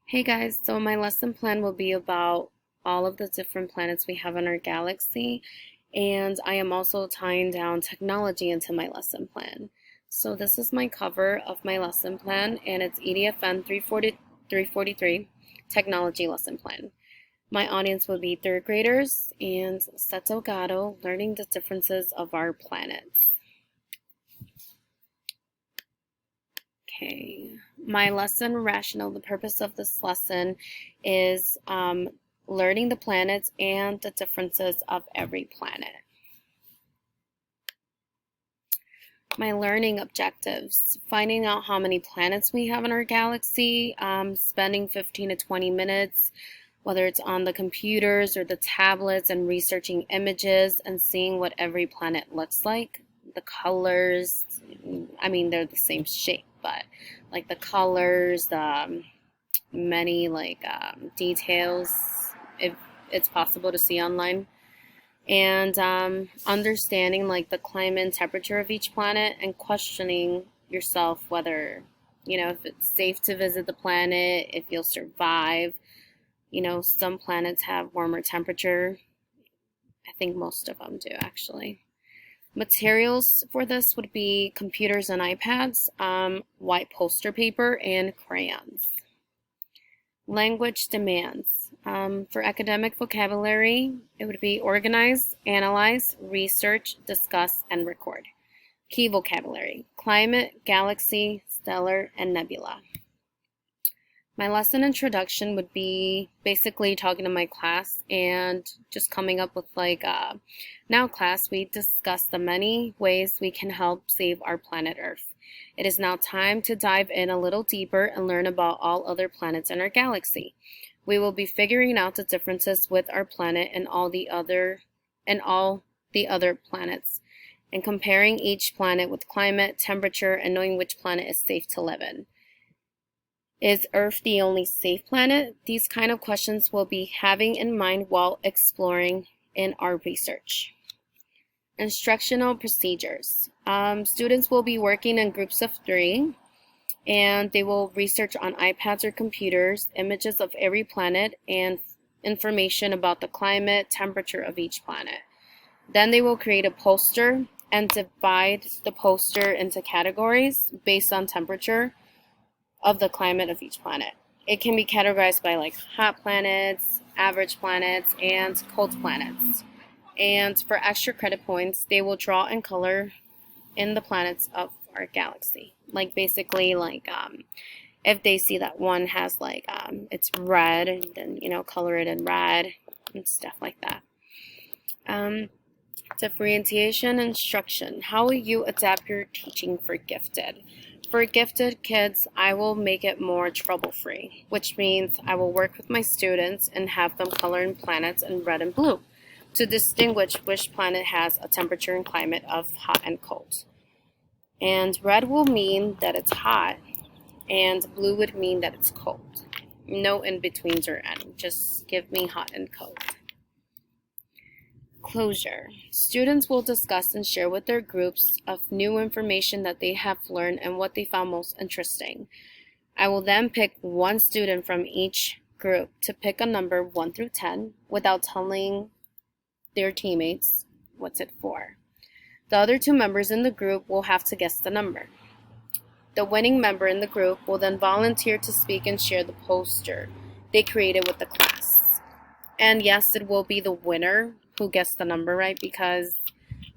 Hey guys, so my lesson plan will be about all of the different planets we have in our galaxy, and I am also tying down technology into my lesson plan. So this is my cover of my lesson plan, and it's EDFN 343 Technology Lesson Plan. My audience will be third graders and Seto Gato learning the differences of our planets. Okay, my lesson rationale, the purpose of this lesson is learning the planets and the differences of every planet. My learning objectives, finding out how many planets we have in our galaxy, spending 15 to 20 minutes, whether it's on the computers or the tablets, and researching images and seeing what every planet looks like. The colors, I mean, they're the same shape, but like the colors, the many details, if it's possible to see online, and understanding like the climate and temperature of each planet, and questioning yourself whether if it's safe to visit the planet, if you'll survive. Some planets have warmer temperature. I think most of them do, actually. Materials for this would be computers and iPads, white poster paper, and crayons. Language demands. For academic vocabulary, it would be organize, analyze, research, discuss, and record. Key vocabulary: climate, galaxy, stellar, and nebula. My lesson introduction would be basically talking to my class and just coming up with now class, we discussed the many ways we can help save our planet Earth. It is now time to dive in a little deeper and learn about all other planets in our galaxy. We will be figuring out the differences with our planet and all the other planets, and comparing each planet with climate, temperature, and knowing which planet is safe to live in. Is Earth the only safe planet? These kind of questions we'll be having in mind while exploring in our research. Instructional procedures. Students will be working in groups of 3, and they will research on iPads or computers images of every planet and information about the climate, temperature of each planet. Then they will create a poster and divide the poster into categories based on temperature of the climate of each planet. It can be categorized by hot planets, average planets, and cold planets. And for extra credit points, they will draw and color in the planets of our galaxy. If they see that one has it's red, then color it in red and stuff like that. Differentiation instruction. How will you adapt your teaching for gifted? For gifted kids, I will make it more trouble-free, which means I will work with my students and have them color in planets in red and blue to distinguish which planet has a temperature and climate of hot and cold. And red will mean that it's hot, and blue would mean that it's cold. No in-betweens or any. Just give me hot and cold. Closure. Students will discuss and share with their groups of new information that they have learned and what they found most interesting. I will then pick one student from each group to pick a number 1 through 10 without telling their teammates what's it for. The other 2 members in the group will have to guess the number. The winning member in the group will then volunteer to speak and share the poster they created with the class. And yes, it will be the winner who gets the number right, because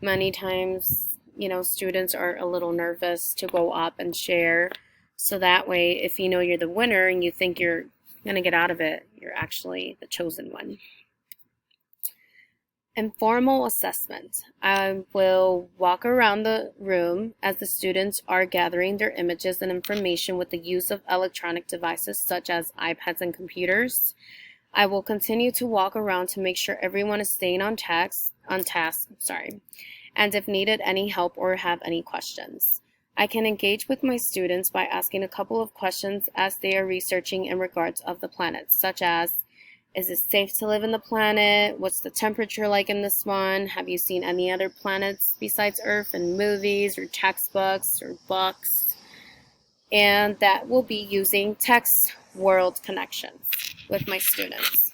many times, students are a little nervous to go up and share. So that way, if you're the winner and you think you're going to get out of it, you're actually the chosen one. Informal assessment. I will walk around the room as the students are gathering their images and information with the use of electronic devices such as iPads and computers. I will continue to walk around to make sure everyone is staying on task, and if needed any help or have any questions. I can engage with my students by asking a couple of questions as they are researching in regards of the planets, such as, is it safe to live in the planet? What's the temperature like in this one? Have you seen any other planets besides Earth in movies or textbooks or books? and that will be using Text World Connections with my students.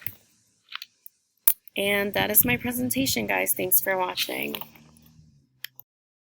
And that is my presentation, guys. Thanks for watching.